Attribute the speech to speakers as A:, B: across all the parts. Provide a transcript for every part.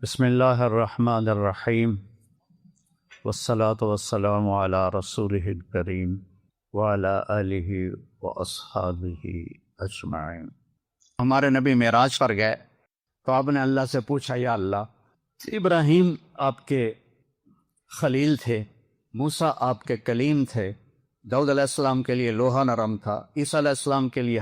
A: بسم اللہ الرحمن الرحیم والصلاة والسلام علی رسولہ الکریم وعلی آلہ واصحابہ اجمعین۔ ہمارے نبی معراج پر گئے تو آپ نے اللہ سے پوچھا، یا اللہ، ابراہیم آپ کے خلیل تھے، موسیٰ آپ کے کلیم تھے، داؤد علیہ السلام کے لیے لوہا نرم تھا، عیسیٰ علیہ السلام کے لیے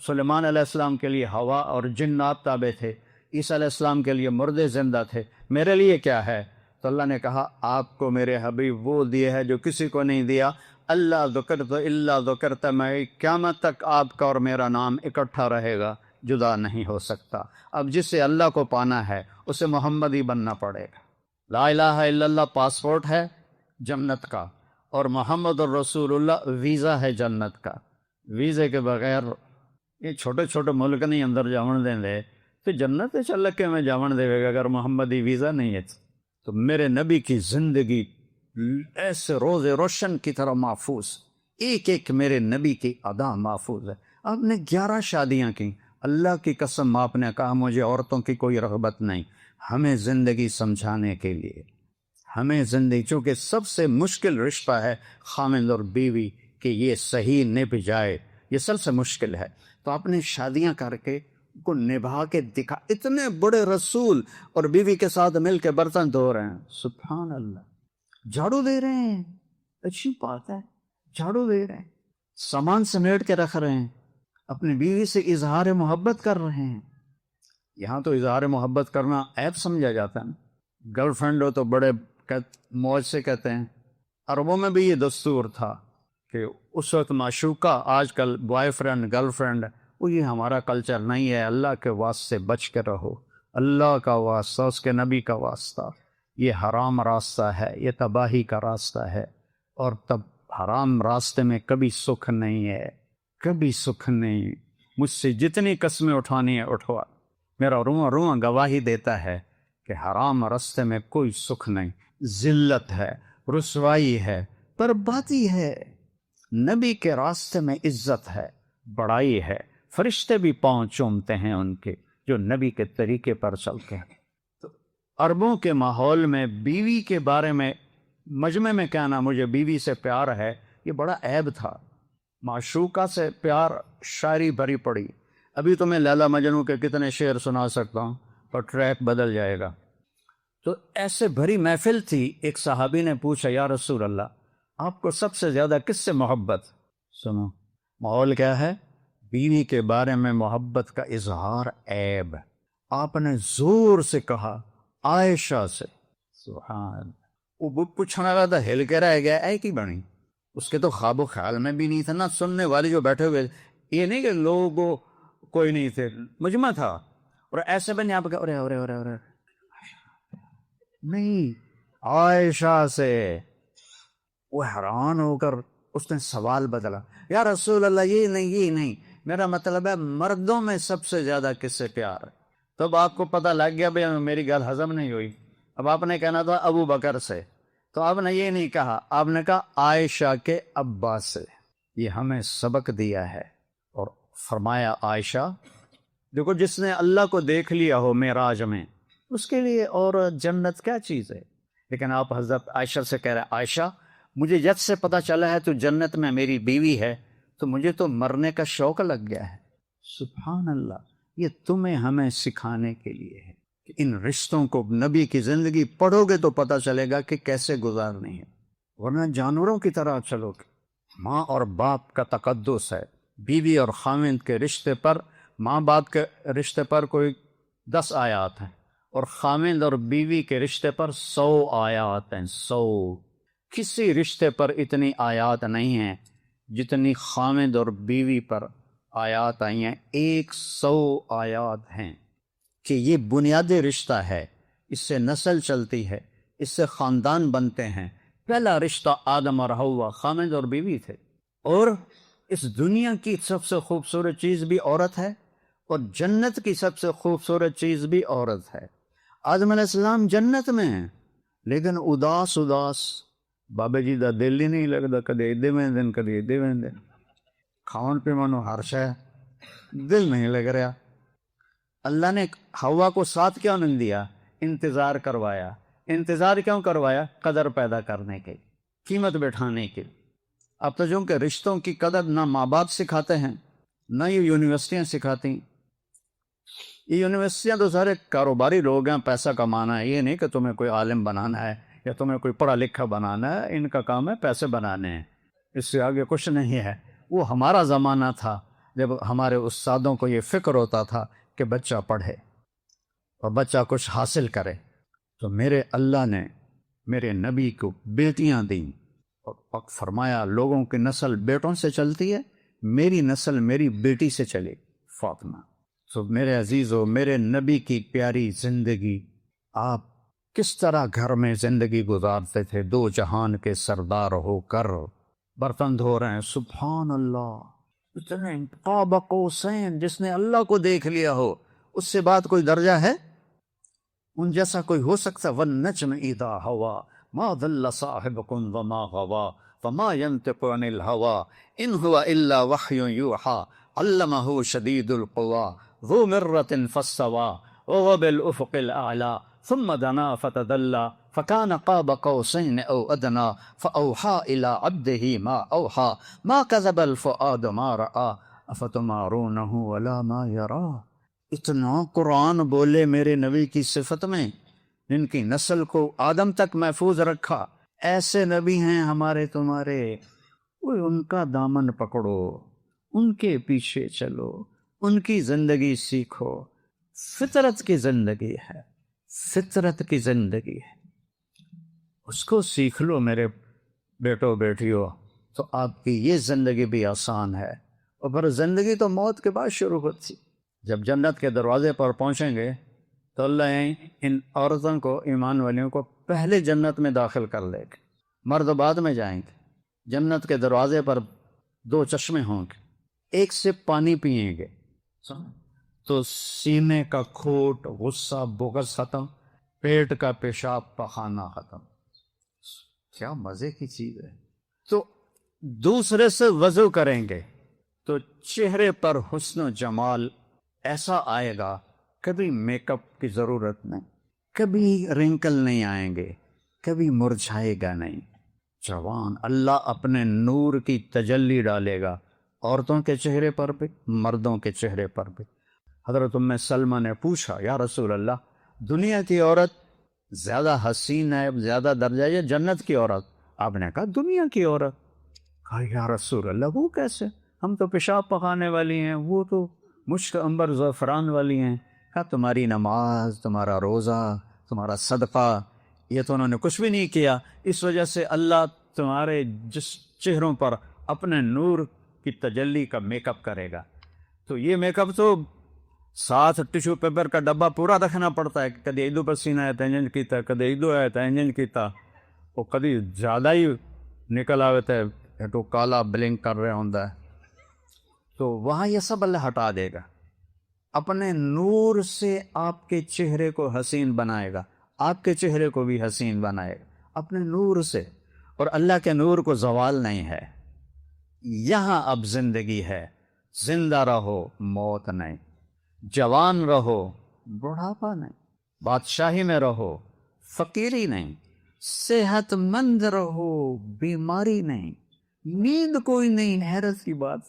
A: سلیمان علیہ السلام کے لیے ہوا اور جنات تابع تھے، عیسیٰ علیہ السلام کے لیے مردے زندہ تھے، میرے لیے کیا ہے؟ تو اللہ نے کہا، آپ کو میرے حبیب وہ دیے ہے جو کسی کو نہیں دیا، اللہ ذکرت الا ذکرت، میں قیامت تک آپ کا اور میرا نام اکٹھا رہے گا، جدا نہیں ہو سکتا۔ اب جسے اللہ کو پانا ہے اسے محمد ہی بننا پڑے گا۔ لا الہ الا اللہ پاسپورٹ ہے جنت کا، اور محمد الرسول اللہ ویزا ہے جنت کا۔ ویزے کے بغیر یہ چھوٹے چھوٹے ملک نہیں اندر جاون دیں دے تو جنت چل کے میں جاون دے گا اگر محمدی ویزا نہیں ہے۔ تو میرے نبی کی زندگی ایسے روز روشن کی طرح محفوظ، ایک ایک میرے نبی کی ادا محفوظ ہے۔ آپ نے 11 شادیاں کی، اللہ کی قسم آپ نے کہا مجھے عورتوں کی کوئی رغبت نہیں، ہمیں زندگی سمجھانے کے لیے، ہمیں زندگی، چونکہ سب سے مشکل رشتہ ہے خامند اور بیوی کہ یہ صحیح نبھ جائے، یہ سب سے مشکل ہے۔ تو آپ نے شادیاں کر کے کو نبھا کے دکھا، اتنے بڑے رسول اور بیوی کے ساتھ مل کے برتن دھو رہے ہیں، سبحان اللہ، جھاڑو دے رہے ہیں، اچھی بات ہے، جھاڑو دے رہے ہیں، سامان سمیٹ کے رکھ رہے ہیں، اپنی بیوی سے اظہار محبت کر رہے ہیں۔ یہاں تو اظہار محبت کرنا عیب سمجھا جاتا ہے، گرل فرینڈ ہو تو بڑے موج سے کہتے ہیں۔ عربوں میں بھی یہ دستور تھا کہ اس وقت معشوقہ، آج کل بوائے فرینڈ گرل فرینڈ، وہ یہ ہمارا کلچر نہیں ہے۔ اللہ کے واسطے سے بچ کے رہو، اللہ کا واسطہ، اس کے نبی کا واسطہ، یہ حرام راستہ ہے، یہ تباہی کا راستہ ہے، اور تب حرام راستے میں کبھی سکھ نہیں ہے، کبھی سکھ نہیں۔ مجھ سے جتنی قسمیں اٹھانی ہے اٹھوا، میرا رواں رواں گواہی دیتا ہے کہ حرام راستے میں کوئی سکھ نہیں، ذلت ہے، رسوائی ہے، بربادی ہے۔ نبی کے راستے میں عزت ہے، بڑائی ہے، فرشتے بھی پاؤں چومتے ہیں ان کے جو نبی کے طریقے پر چلتے ہیں۔ تو عربوں کے ماحول میں بیوی کے بارے میں مجمع میں کہنا مجھے بیوی سے پیار ہے، یہ بڑا عیب تھا۔ معشوقہ سے پیار شاعری بھری پڑی، ابھی تو میں لیلا مجنوں کے کتنے شعر سنا سکتا ہوں اور ٹریک بدل جائے گا۔ تو ایسے بھری محفل تھی، ایک صحابی نے پوچھا، یا رسول اللہ، آپ کو سب سے زیادہ کس سے محبت؟ سنو ماحول کیا ہے، بیوی کے بارے میں محبت کا اظہار عیب۔ آپ نے زور سے کہا عائشہ سے، سبحان۔ وہ پوچھنے والا تھا، ہل کے رہ گیا، اے کی بنی، اس کے تو خواب و خیال میں بھی نہیں تھا نا، سننے والے جو بیٹھے ہوئے، یہ نہیں کہ لوگوں کوئی نہیں تھے، مجمع تھا، اور ایسے بنے آپ کا ارے ارے ارے ارے نہیں، عائشہ سے۔ وہ حیران ہو کر اس نے سوال بدلا، یا رسول اللہ، یہ نہیں، میرا مطلب ہے مردوں میں سب سے زیادہ کس سے پیار ہے؟ تب آپ کو پتہ لگ گیا بھئی میری گل ہضم نہیں ہوئی، اب آپ نے کہنا تھا ابو بکر سے، تو آپ نے یہ نہیں کہا، آپ نے کہا عائشہ کے ابا سے۔ یہ ہمیں سبق دیا ہے، اور فرمایا عائشہ، دیکھو جس نے اللہ کو دیکھ لیا ہو معراج میں، اس کے لیے اور جنت کیا چیز ہے؟ لیکن آپ حضرت عائشہ سے کہہ رہے، عائشہ، مجھے جب سے پتہ چلا ہے تو جنت میں میری بیوی ہے تو مجھے تو مرنے کا شوق لگ گیا ہے۔ سبحان اللہ، یہ تمہیں ہمیں سکھانے کے لیے ہے کہ ان رشتوں کو، نبی کی زندگی پڑھو گے تو پتہ چلے گا کہ کیسے گزارنی ہے، ورنہ جانوروں کی طرح چلو گے۔ ماں اور باپ کا تقدس ہے، بیوی اور خاوند کے رشتے پر، ماں باپ کے رشتے پر کوئی 10 آیات ہیں، اور خاوند اور بیوی کے رشتے پر 100 آیات ہیں، 100۔ کسی رشتے پر اتنی آیات نہیں ہیں جتنی خاوند اور بیوی پر آیات آئی ہیں، 100 آیات ہیں کہ یہ بنیادی رشتہ ہے، اس سے نسل چلتی ہے، اس سے خاندان بنتے ہیں۔ پہلا رشتہ آدم اور حوا خاوند اور بیوی تھے، اور اس دنیا کی سب سے خوبصورت چیز بھی عورت ہے، اور جنت کی سب سے خوبصورت چیز بھی عورت ہے۔ آدم علیہ السلام جنت میں ہیں، لیکن اداس بابا جی دا دل ہی نہیں لگتا، کدے ادے وین کدے ادے وین کھاؤن پیمانو ہر شے دل نہیں لگ رہا۔ اللہ نے ہوا کو ساتھ کیوں نہیں دیا انتظار کروایا. انتظار کیوں کروایا؟ قدر پیدا کرنے کے، قیمت بٹھانے کے. اب تو جو کہ رشتوں کی قدر نہ ماں باپ سکھاتے ہیں نہ یہ یونیورسٹیاں سکھاتی. یہ یونیورسٹیاں تو سارے کاروباری لوگ ہیں، پیسہ کمانا ہے. یہ نہیں کہ تمہیں کوئی عالم بنانا ہے یا تمہیں کوئی پڑھا لکھا بنانا ہے. ان کا کام ہے پیسے بنانے ہیں، اس سے آگے کچھ نہیں ہے. وہ ہمارا زمانہ تھا جب ہمارے استادوں کو یہ فکر ہوتا تھا کہ بچہ پڑھے اور بچہ کچھ حاصل کرے. تو میرے اللہ نے میرے نبی کو بیٹیاں دیں اور فرمایا لوگوں کی نسل بیٹوں سے چلتی ہے، میری نسل میری بیٹی سے چلے، فاطمہ. تو میرے عزیزو، میرے نبی کی پیاری زندگی، آپ کس طرح گھر میں زندگی گزارتے تھے دو جہان کے سردار ہو کر. برتن دھو رہے ہیں، سبحان اللہ، اتنے قاب قوسین. جس نے اللہ کو دیکھ لیا ہو اس سے بعد کوئی درجہ ہے؟ ان جیسا کوئی ہو سکتا؟ والنجم اذا ہوا ما ضل صاحبکم وما غوا وما ينطق عن الهوى ان هو الا وحی یوحى علمہ شدید القوى ذو مرۃ فاستوى وهو بالافق الاعلى ثم دنا فتدلى فكان قاب قوسين او ادنى فاوحى الى عبده ما اوحى ما كذب الفؤاد ما راى افتمارونه ولا ما يرى. اتنا قرآن بولے میرے نبی کی صفت میں، جن کی نسل کو آدم تک محفوظ رکھا. ایسے نبی ہیں ہمارے تمہارے، وہ ان کا دامن پکڑو، ان کے پیچھے چلو، ان کی زندگی سیکھو. فطرت کی زندگی ہے، فطرت کی زندگی ہے، اس کو سیکھ لو میرے بیٹو بیٹیوں، تو آپ کی یہ زندگی بھی آسان ہے. اور پھر زندگی تو موت کے بعد شروع ہوتی. جب جنت کے دروازے پر پہنچیں گے تو اللہ ان عورتوں کو، ایمان والیوں کو پہلے جنت میں داخل کر لے گے، مرد بعد میں جائیں گے. جنت کے دروازے پر دو چشمے ہوں گے، ایک سے پانی پئیں گے تو سینے کا کھوٹ، غصہ، بغض ختم، پیٹ کا پیشاب پخانہ ختم. کیا مزے کی چیز ہے. تو دوسرے سے وضو کریں گے تو چہرے پر حسن و جمال ایسا آئے گا، کبھی میک اپ کی ضرورت نہیں، کبھی رنکل نہیں آئیں گے، کبھی مرجھائے گا نہیں. جوان اللہ اپنے نور کی تجلی ڈالے گا عورتوں کے چہرے پر بھی، مردوں کے چہرے پر بھی. حضرت ام سلمہ نے پوچھا یا رسول اللہ، دنیا کی عورت زیادہ حسین ہے، زیادہ درجہ، یا جنت کی عورت؟ آپ نے کہا دنیا کی عورت. کہا یا رسول اللہ وہ کیسے؟ ہم تو پیشاب پکانے والی ہیں، وہ تو مشک عنبر زعفران والی ہیں. کہا تمہاری نماز، تمہارا روزہ، تمہارا صدقہ، یہ تو انہوں نے کچھ بھی نہیں کیا، اس وجہ سے اللہ تمہارے جس چہروں پر اپنے نور کی تجلی کا میک اپ کرے گا. تو یہ میک اپ تو ساتھ ٹیشو پیپر کا ڈبہ پورا رکھنا پڑتا ہے. کدی ایدو پسینہ ہے تو انجن کیتا، کدی ایدو ہے تو انجن کیتا، وہ کدی زیادہ ہی نکل آتا ہے تو کالا بلنک کر رہا ہوتا ہے. تو وہاں یہ سب اللہ ہٹا دے گا، اپنے نور سے آپ کے چہرے کو حسین بنائے گا، آپ کے چہرے کو بھی حسین بنائے گا اپنے نور سے. اور اللہ کے نور کو زوال نہیں ہے. یہاں اب زندگی ہے، زندہ رہو، موت نہیں، جوان رہو، بڑھاپا نہیں، بادشاہی میں رہو، فقیری نہیں، صحت مند رہو، بیماری نہیں، نیند کوئی نہیں. حیرت کی بات،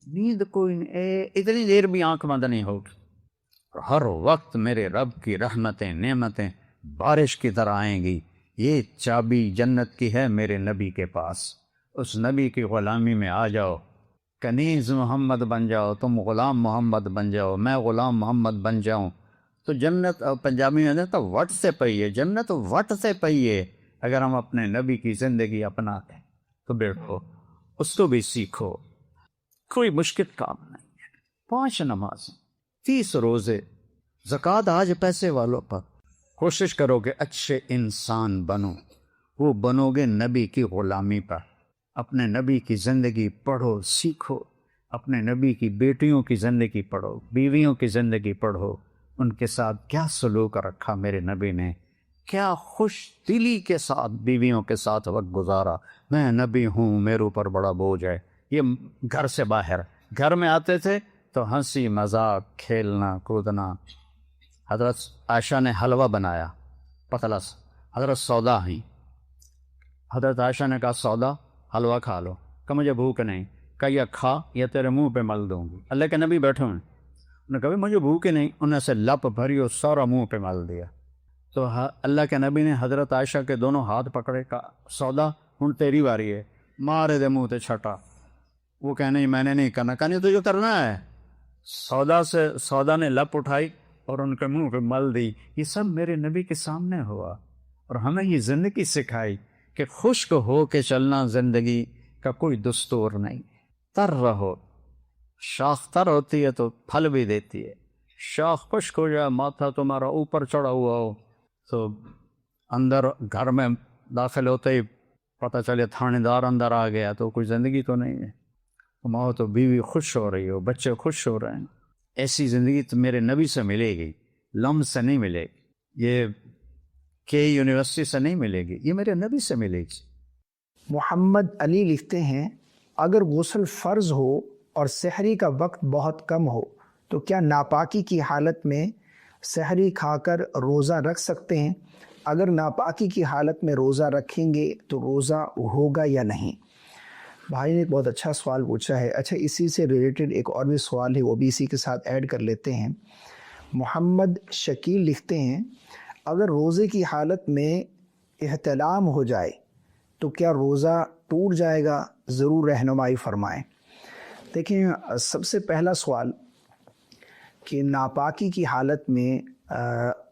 A: نیند کوئی نہیں، اتنی دیر بھی آنکھ بند نہیں ہوگی. ہر وقت میرے رب کی رحمتیں، نعمتیں بارش کی طرح آئیں گی. یہ چابی جنت کی ہے میرے نبی کے پاس. اس نبی کی غلامی میں آ جاؤ، کنیز محمد بن جاؤ، تم غلام محمد بن جاؤ، میں غلام محمد بن جاؤں. تو جنت پنجابی میں تو وٹ سے پئی ہے، جنت وٹ سے پئی ہے. اگر ہم اپنے نبی کی زندگی اپناتے ہیں تو بیٹھو، اس کو بھی سیکھو. کوئی مشکل کام نہیں ہے. 5 نمازیں، 30 روزے، زکوٰۃ آج پیسے والوں پر. کوشش کرو کہ اچھے انسان بنو، وہ بنو گے نبی کی غلامی پر. اپنے نبی کی زندگی پڑھو، سیکھو. اپنے نبی کی بیٹیوں کی زندگی پڑھو، بیویوں کی زندگی پڑھو. ان کے ساتھ کیا سلوک رکھا میرے نبی نے، کیا خوش دلی کے ساتھ بیویوں کے ساتھ وقت گزارا. میں نبی ہوں، میرے اوپر بڑا بوجھ ہے. یہ گھر سے باہر، گھر میں آتے تھے تو ہنسی مذاق، کھیلنا کودنا. حضرت عائشہ نے حلوہ بنایا پتلا سا، حضرت سودا ہیں، حضرت عائشہ نے کہا سودا حلوہ کھا لو، کہ مجھے بھوک نہیں، کہ یہ کھا یا تیرے منہ پہ مل دوں گی۔ اللہ کے نبی بیٹھے ہوئے، انہوں نے کہا مجھے بھوک ہی نہیں، انہوں نے سے لپ بھری اور سارا منہ پہ مل دیا۔ تو اللہ کے نبی نے حضرت عائشہ کے دونوں ہاتھ پکڑے، کہا سودا ہن تیری باری ہے، مارے دے منہ تے چھٹا۔ وہ کہہ نہیں میں نے نہیں کرنا، کہا نہیں تجھے کرنا ہے۔ سودا نے لپ اٹھائی اور ان کے منہ پہ مل دی۔ یہ سب میرے نبی کے سامنے ہوا، اور ہمیں یہ زندگی سکھائی کہ خشک ہو کے چلنا زندگی کا کوئی دستور نہیں۔ تر رہو، شاخ تر ہوتی ہے تو پھل بھی دیتی ہے، شاخ خشک ہو جائے، ماتھا تمہارا اوپر چڑھا ہوا ہو تو اندر گھر میں داخل ہوتے ہی پتہ چلے تھانے دار اندر آ گیا، تو کوئی زندگی تو نہیں ہے۔ ماں تو بیوی خوش ہو رہی ہو، بچے خوش ہو رہے ہیں، ایسی زندگی تو میرے نبی سے ملے گی، لم سے نہیں ملے گی، یہ کے یونیورسٹی سے نہیں ملے گی، یہ میرے نبی سے ملے گی۔
B: محمد علی لکھتے ہیں اگر غسل فرض ہو اور سحری کا وقت بہت کم ہو تو کیا ناپاکی کی حالت میں سحری کھا کر روزہ رکھ سکتے ہیں؟ اگر ناپاکی کی حالت میں روزہ رکھیں گے تو روزہ ہوگا یا نہیں؟ بھائی نے ایک بہت اچھا سوال پوچھا ہے۔ اچھا، اسی سے ریلیٹڈ ایک اور بھی سوال ہے، وہ بھی اسی کے ساتھ ایڈ کر لیتے ہیں۔ محمد شکیل لکھتے ہیں اگر روزے کی حالت میں احتلام ہو جائے تو کیا روزہ ٹوٹ جائے گا؟ ضرور رہنمائی فرمائیں۔ دیکھیں، سب سے پہلا سوال کہ ناپاکی کی حالت میں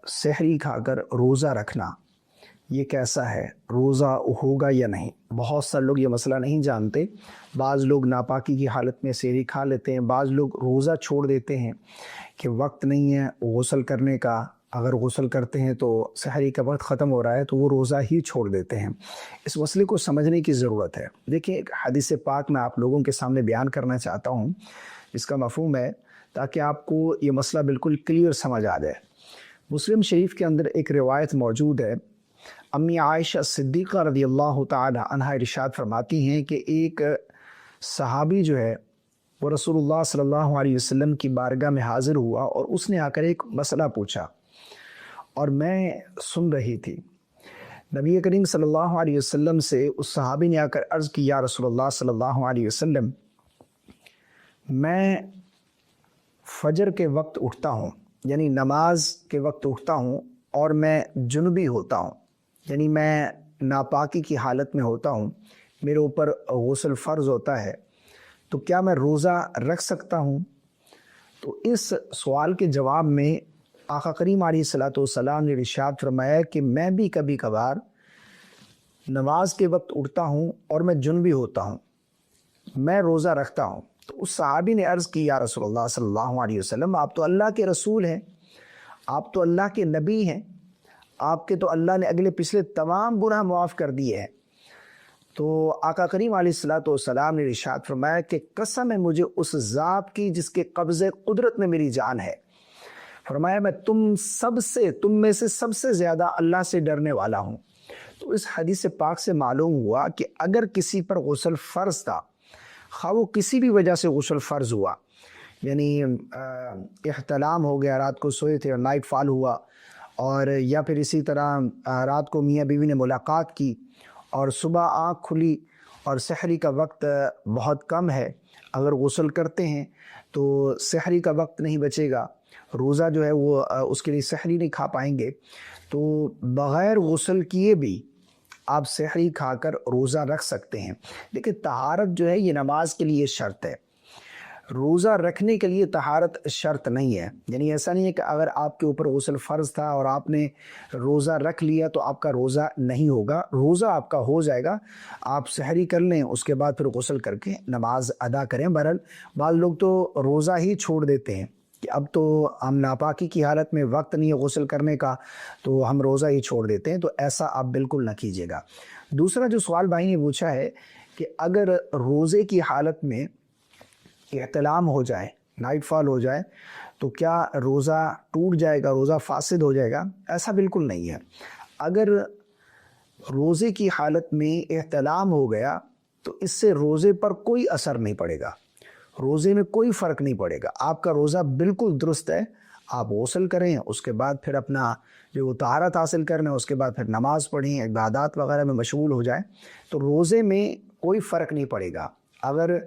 B: سحری کھا کر روزہ رکھنا یہ کیسا ہے، روزہ ہوگا یا نہیں؟ بہت سارے لوگ یہ مسئلہ نہیں جانتے۔ بعض لوگ ناپاکی کی حالت میں سحری کھا لیتے ہیں، بعض لوگ روزہ چھوڑ دیتے ہیں کہ وقت نہیں ہے غسل کرنے کا، اگر غسل کرتے ہیں تو سحری کا وقت ختم ہو رہا ہے تو وہ روزہ ہی چھوڑ دیتے ہیں۔ اس مسئلے کو سمجھنے کی ضرورت ہے۔ دیکھیں، ایک حدیث پاک میں آپ لوگوں کے سامنے بیان کرنا چاہتا ہوں، اس کا مفہوم ہے تاکہ آپ کو یہ مسئلہ بالکل کلیئر سمجھ آ جائے۔ مسلم شریف کے اندر ایک روایت موجود ہے، امی عائشہ صدیقہ رضی اللہ تعالی عنہا ارشاد فرماتی ہیں کہ ایک صحابی جو ہے وہ رسول اللہ صلی اللہ علیہ وسلم کی بارگاہ میں حاضر ہوا اور اس نے آ کر ایک مسئلہ پوچھا اور میں سن رہی تھی۔ نبی کریم صلی اللہ علیہ وسلم سے اس صحابی نے آ کر عرض کی، یا رسول اللہ صلی اللہ علیہ وسلم، میں فجر کے وقت اٹھتا ہوں، یعنی نماز کے وقت اٹھتا ہوں اور میں جنبی ہوتا ہوں، یعنی میں ناپاکی کی حالت میں ہوتا ہوں، میرے اوپر غسل فرض ہوتا ہے، تو کیا میں روزہ رکھ سکتا ہوں؟ تو اس سوال کے جواب میں آقا کریم علیہ الصلوۃ والسلام نے ارشاد فرمایا کہ میں بھی کبھی کبھار نماز کے وقت اٹھتا ہوں اور میں جنبی ہوتا ہوں، میں روزہ رکھتا ہوں۔ تو اس صحابی نے عرض کی، یا رسول اللہ صلی اللہ علیہ وسلم، آپ تو اللہ کے رسول ہیں، آپ تو اللہ کے نبی ہیں، آپ کے تو اللہ نے اگلے پچھلے تمام گناہ معاف کر دیے ہیں۔ تو آقا کریم علیہ الصلوۃ والسلام نے ارشاد فرمایا کہ قسم ہے مجھے اس ذات کی جس کے قبضے قدرت میں میری جان ہے، فرمایا میں تم میں سے سب سے زیادہ اللہ سے ڈرنے والا ہوں۔ تو اس حدیث پاک سے معلوم ہوا کہ اگر کسی پر غسل فرض تھا، خواہ وہ کسی بھی وجہ سے غسل فرض ہوا، یعنی احتلام ہو گیا، رات کو سوئے تھے اور نائٹ فال ہوا، اور یا پھر اسی طرح رات کو میاں بیوی نے ملاقات کی اور صبح آنکھ کھلی اور سحری کا وقت بہت کم ہے، اگر غسل کرتے ہیں تو سحری کا وقت نہیں بچے گا، روزہ جو ہے وہ اس کے لیے سحری نہیں کھا پائیں گے، تو بغیر غسل کیے بھی آپ سحری کھا کر روزہ رکھ سکتے ہیں۔ لیکن طہارت جو ہے یہ نماز کے لیے شرط ہے، روزہ رکھنے کے لیے طہارت شرط نہیں ہے۔ یعنی ایسا نہیں ہے کہ اگر آپ کے اوپر غسل فرض تھا اور آپ نے روزہ رکھ لیا تو آپ کا روزہ نہیں ہوگا، روزہ آپ کا ہو جائے گا، آپ سحری کر لیں، اس کے بعد پھر غسل کر کے نماز ادا کریں۔ بہرحال بعض لوگ تو روزہ ہی چھوڑ دیتے ہیں کہ اب تو ہم ناپاکی کی حالت میں وقت نہیں ہے غسل کرنے کا تو ہم روزہ ہی چھوڑ دیتے ہیں، تو ایسا آپ بالکل نہ کیجیے گا۔ دوسرا جو سوال بھائی نے پوچھا ہے کہ اگر روزے کی حالت میں احتلام ہو جائے، نائٹ فال ہو جائے، تو کیا روزہ ٹوٹ جائے گا، روزہ فاسد ہو جائے گا؟ ایسا بالکل نہیں ہے۔ اگر روزے کی حالت میں احتلام ہو گیا تو اس سے روزے پر کوئی اثر نہیں پڑے گا، روزے میں کوئی فرق نہیں پڑے گا، آپ کا روزہ بالکل درست ہے، آپ غسل کریں، اس کے بعد پھر اپنا جو طہارت حاصل کرنا ہے، اس کے بعد پھر نماز پڑھیں، عبادات وغیرہ میں مشغول ہو جائیں، تو روزے میں کوئی فرق نہیں پڑے گا۔ اگر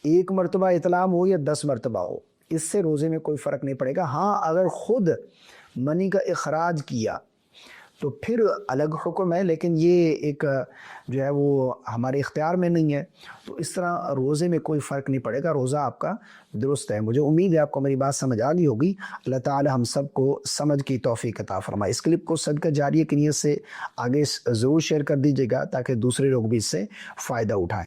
B: 1 مرتبہ اطعام ہو یا 10 مرتبہ ہو، اس سے روزے میں کوئی فرق نہیں پڑے گا۔ ہاں اگر خود منی کا اخراج کیا تو پھر الگ حکم ہے، لیکن یہ ایک جو ہے وہ ہمارے اختیار میں نہیں ہے، تو اس طرح روزے میں کوئی فرق نہیں پڑے گا، روزہ آپ کا درست ہے۔ مجھے امید ہے آپ کو میری بات سمجھ آ گئی ہوگی۔ اللہ تعالی ہم سب کو سمجھ کی توفیق عطا فرمائے۔ اس کلپ کو صدقہ جاریہ کی نیت سے آگے ضرور شیئر کر دیجیے گا تاکہ دوسرے لوگ بھی اس سے فائدہ اٹھائیں۔